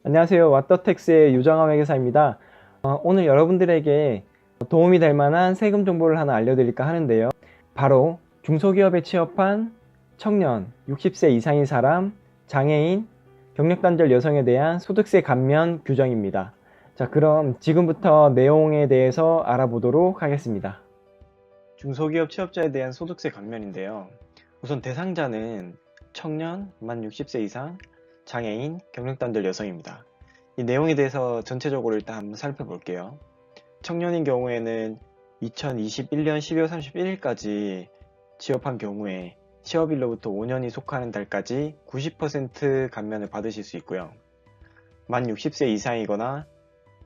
안녕하세요. 왓더텍스의 유정함 회계사입니다. 오늘 여러분들에게 도움이 될 만한 세금 정보를 하나 알려드릴까 하는데요. 바로 중소기업에 취업한 청년, 60세 이상인 사람, 장애인, 경력단절 여성에 대한 소득세 감면 규정입니다. 자, 그럼 지금부터 내용에 대해서 알아보도록 하겠습니다. 중소기업 취업자에 대한 소득세 감면인데요. 우선 대상자는 청년, 만 60세 이상, 장애인, 경력단절 여성입니다. 이 내용에 대해서 전체적으로 일단 한번 살펴볼게요. 청년인 경우에는 2021년 12월 31일까지 취업한 경우에 취업일로부터 5년이 속하는 달까지 90% 감면을 받으실 수 있고요. 만 60세 이상이거나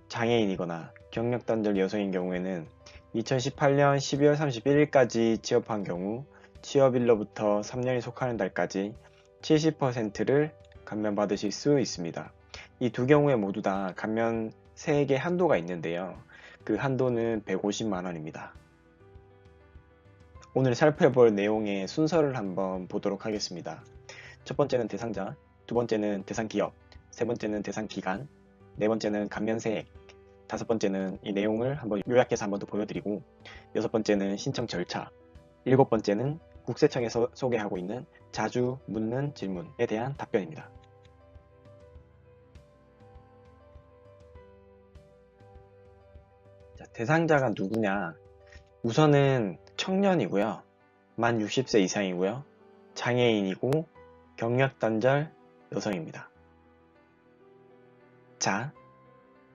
장애인이거나 경력단절 여성인 경우에는 2018년 12월 31일까지 취업한 경우 취업일로부터 3년이 속하는 달까지 70%를 감면받으실 수 있습니다. 이 두 경우에 모두 다 감면세액의 한도가 있는데요. 그 한도는 150만원입니다. 오늘 살펴볼 내용의 순서를 한번 보도록 하겠습니다. 첫 번째는 대상자, 두 번째는 대상기업, 세 번째는 대상기간, 네 번째는 감면세액, 다섯 번째는 이 내용을 한번 요약해서 한번 더 보여드리고, 여섯 번째는 신청 절차, 일곱 번째는 국세청에서 소개하고 있는 자주 묻는 질문에 대한 답변입니다. 자, 대상자가 누구냐? 우선은 청년이고요. 만 60세 이상이고요. 장애인이고 경력단절 여성입니다. 자,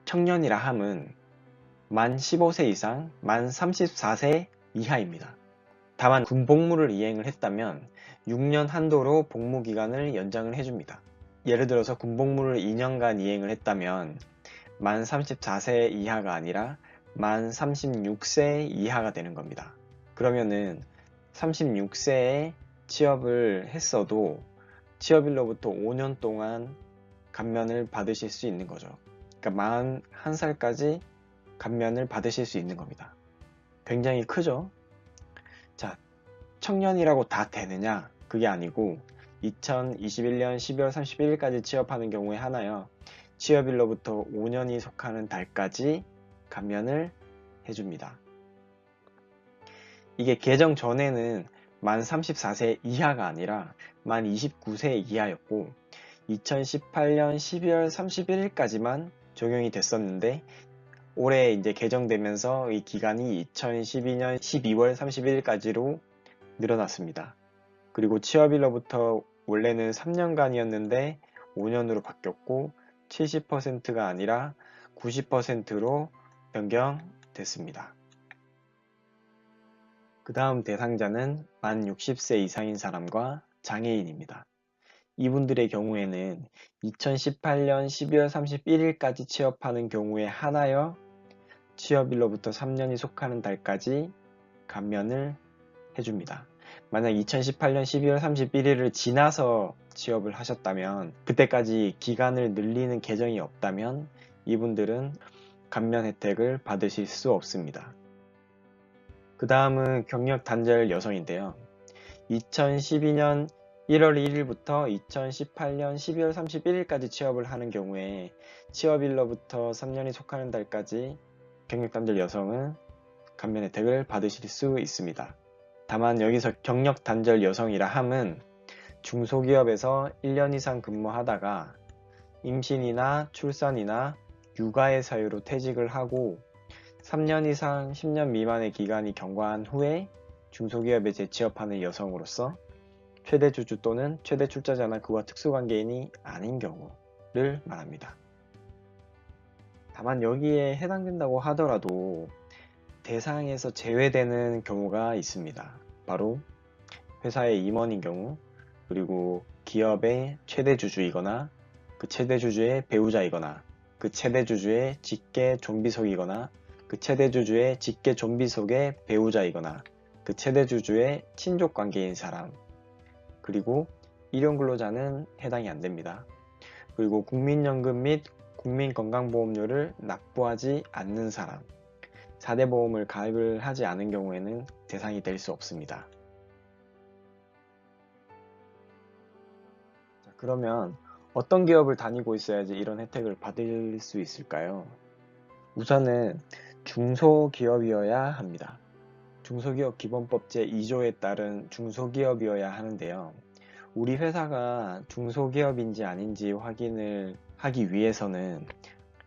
청년이라 함은 만 15세 이상, 만 34세 이하입니다. 다만 군복무를 이행을 했다면 6년 한도로 복무기간을 연장을 해줍니다. 예를 들어서 군복무를 2년간 이행을 했다면 만 34세 이하가 아니라 만 36세 이하가 되는 겁니다. 그러면은 36세에 취업을 했어도 취업일로부터 5년 동안 감면을 받으실 수 있는 거죠. 그러니까 41살까지 감면을 받으실 수 있는 겁니다. 굉장히 크죠? 자, 청년이라고 다 되느냐? 그게 아니고 2021년 12월 31일까지 취업하는 경우에 하나요. 취업일로부터 5년이 속하는 달까지 감면을 해줍니다. 이게 개정 전에는 만 34세 이하가 아니라 만 29세 이하였고 2018년 12월 31일까지만 적용이 됐었는데 올해 이제 개정되면서 이 기간이 2012년 12월 31일까지로 늘어났습니다. 그리고 취업일로부터 원래는 3년간이었는데 5년으로 바뀌었고 70%가 아니라 90%로 변경됐습니다. 그 다음 대상자는 만 60세 이상인 사람과 장애인입니다. 이분들의 경우에는 2018년 12월 31일까지 취업하는 경우에 하나여 취업일로부터 3년이 속하는 달까지 감면을 해줍니다. 만약 2018년 12월 31일을 지나서 취업을 하셨다면 그때까지 기간을 늘리는 개정이 없다면 이분들은 감면 혜택을 받으실 수 없습니다. 그 다음은 경력 단절 여성인데요. 2012년 1월 1일부터 2018년 12월 31일까지 취업을 하는 경우에 취업일로부터 3년이 속하는 달까지 경력 단절 여성은 감면 혜택을 받으실 수 있습니다. 다만 여기서 경력 단절 여성이라 함은 중소기업에서 1년 이상 근무하다가 임신이나 출산이나 육아의 사유로 퇴직을 하고 3년 이상 10년 미만의 기간이 경과한 후에 중소기업에 재취업하는 여성으로서 최대 주주 또는 최대 출자자나 그와 특수관계인이 아닌 경우를 말합니다. 다만 여기에 해당된다고 하더라도 대상에서 제외되는 경우가 있습니다. 바로 회사의 임원인 경우, 그리고 기업의 최대 주주이거나 그 최대 주주의 배우자이거나 그 최대 주주의 직계 존비속이거나 그 최대 주주의 직계 존비속의 배우자이거나 그 최대 주주의 친족 관계인 사람, 그리고 일용근로자는 해당이 안 됩니다. 그리고 국민연금 및 국민건강보험료를 납부하지 않는 사람, 4대 보험을 가입을 하지 않은 경우에는 대상이 될 수 없습니다. 자, 그러면 어떤 기업을 다니고 있어야지 이런 혜택을 받을 수 있을까요? 우선은 중소기업이어야 합니다. 중소기업 기본법 제2조에 따른 중소기업이어야 하는데요. 우리 회사가 중소기업인지 아닌지 확인을 하기 위해서는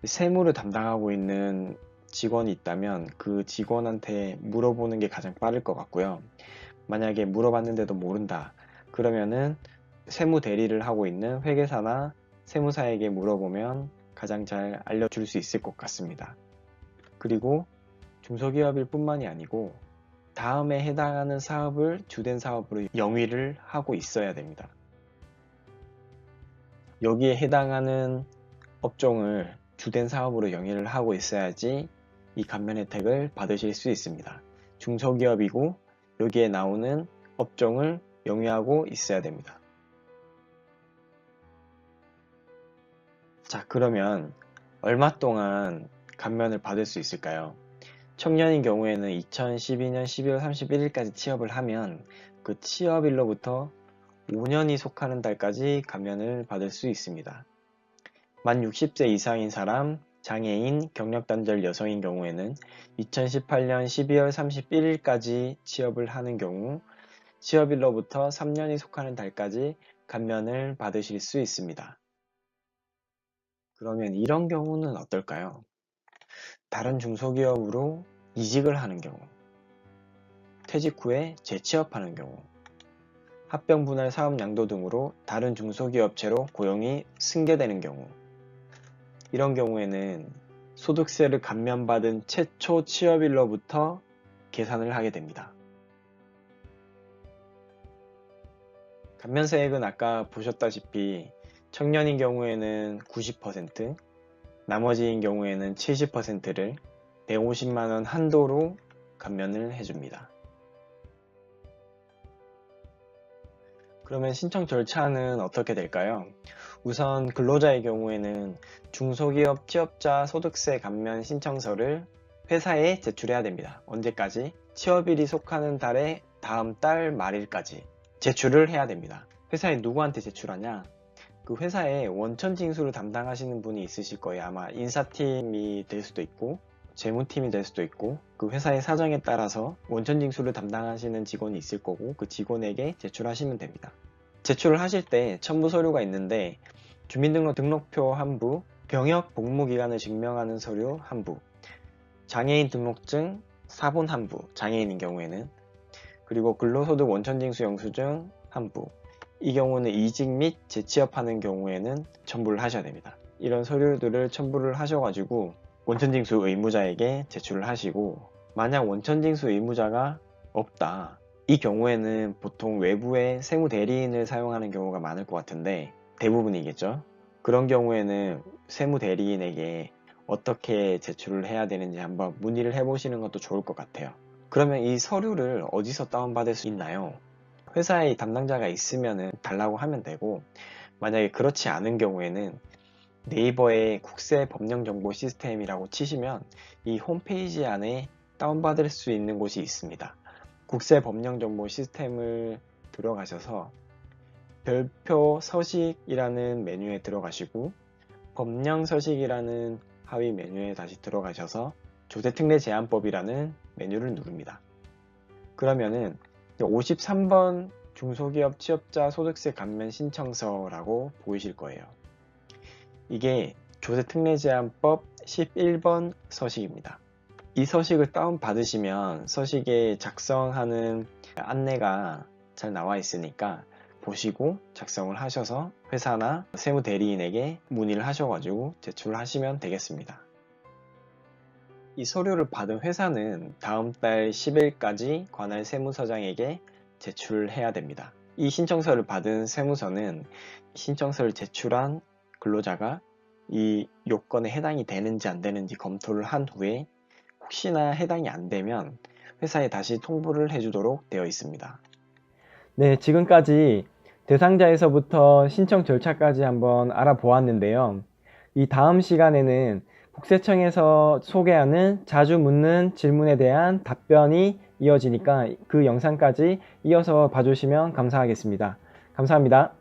세무를 담당하고 있는 직원이 있다면 그 직원한테 물어보는 게 가장 빠를 것 같고요. 만약에 물어봤는데도 모른다. 그러면은 세무 대리를 하고 있는 회계사나 세무사에게 물어보면 가장 잘 알려줄 수 있을 것 같습니다. 그리고 중소기업일 뿐만이 아니고 다음에 해당하는 사업을 주된 사업으로 영위를 하고 있어야 됩니다. 여기에 해당하는 업종을 주된 사업으로 영위를 하고 있어야지 이 감면 혜택을 받으실 수 있습니다. 중소기업이고 여기에 나오는 업종을 영위하고 있어야 됩니다. 자, 그러면 얼마 동안 감면을 받을 수 있을까요? 청년인 경우에는 2012년 12월 31일까지 취업을 하면 그 취업일로부터 5년이 속하는 달까지 감면을 받을 수 있습니다. 만 60세 이상인 사람, 장애인, 경력단절 여성인 경우에는 2018년 12월 31일까지 취업을 하는 경우 취업일로부터 3년이 속하는 달까지 감면을 받으실 수 있습니다. 그러면 이런 경우는 어떨까요? 다른 중소기업으로 이직을 하는 경우, 퇴직 후에 재취업하는 경우, 합병 분할 사업 양도 등으로 다른 중소기업체로 고용이 승계되는 경우, 이런 경우에는 소득세를 감면받은 최초 취업일로부터 계산을 하게 됩니다. 감면세액은 아까 보셨다시피 청년인 경우에는 90%, 나머지인 경우에는 70%를 150만원 한도로 감면을 해줍니다. 그러면 신청 절차는 어떻게 될까요? 우선 근로자의 경우에는 중소기업 취업자 소득세 감면 신청서를 회사에 제출해야 됩니다. 언제까지? 취업일이 속하는 달의 다음 달 말일까지 제출을 해야 됩니다. 회사에 누구한테 제출하냐? 그 회사에 원천 징수를 담당하시는 분이 있으실 거예요. 아마 인사팀이 될 수도 있고 재무팀이 될 수도 있고 그 회사의 사정에 따라서 원천 징수를 담당하시는 직원이 있을 거고 그 직원에게 제출하시면 됩니다. 제출을 하실 때 첨부 서류가 있는데 주민등록표 한 부, 병역 복무기간을 증명하는 서류 한 부, 장애인 등록증 사본 한 부, 장애인인 경우에는, 그리고 근로소득 원천징수 영수증 한 부, 이 경우는 이직 및 재취업하는 경우에는 첨부를 하셔야 됩니다. 이런 서류들을 첨부를 하셔가지고 원천징수 의무자에게 제출을 하시고, 만약 원천징수 의무자가 없다, 이 경우에는 보통 외부의 세무대리인을 사용하는 경우가 많을 것 같은데 대부분이겠죠. 그런 경우에는 세무대리인에게 어떻게 제출을 해야 되는지 한번 문의를 해보시는 것도 좋을 것 같아요. 그러면 이 서류를 어디서 다운받을 수 있나요? 회사에 담당자가 있으면 달라고 하면 되고, 만약에 그렇지 않은 경우에는 네이버에 국세법령정보 시스템이라고 치시면 이 홈페이지 안에 다운받을 수 있는 곳이 있습니다. 국세법령정보 시스템을 들어가셔서 별표 서식이라는 메뉴에 들어가시고 법령서식이라는 하위 메뉴에 다시 들어가셔서 조세특례제한법이라는 메뉴를 누릅니다. 그러면은 53번 중소기업 취업자 소득세 감면 신청서라고 보이실 거예요. 이게 조세특례제한법 11번 서식입니다. 이 서식을 다운받으시면 서식에 작성하는 안내가 잘 나와 있으니까 보시고 작성을 하셔서 회사나 세무대리인에게 문의를 하셔가지고 제출을 하시면 되겠습니다. 이 서류를 받은 회사는 다음 달 10일까지 관할 세무서장에게 제출을 해야 됩니다. 이 신청서를 받은 세무서는 신청서를 제출한 근로자가 이 요건에 해당이 되는지 안 되는지 검토를 한 후에 혹시나 해당이 안 되면 회사에 다시 통보를 해주도록 되어 있습니다. 네, 지금까지 대상자에서부터 신청 절차까지 한번 알아보았는데요. 이 다음 시간에는 국세청에서 소개하는 자주 묻는 질문에 대한 답변이 이어지니까 그 영상까지 이어서 봐주시면 감사하겠습니다. 감사합니다.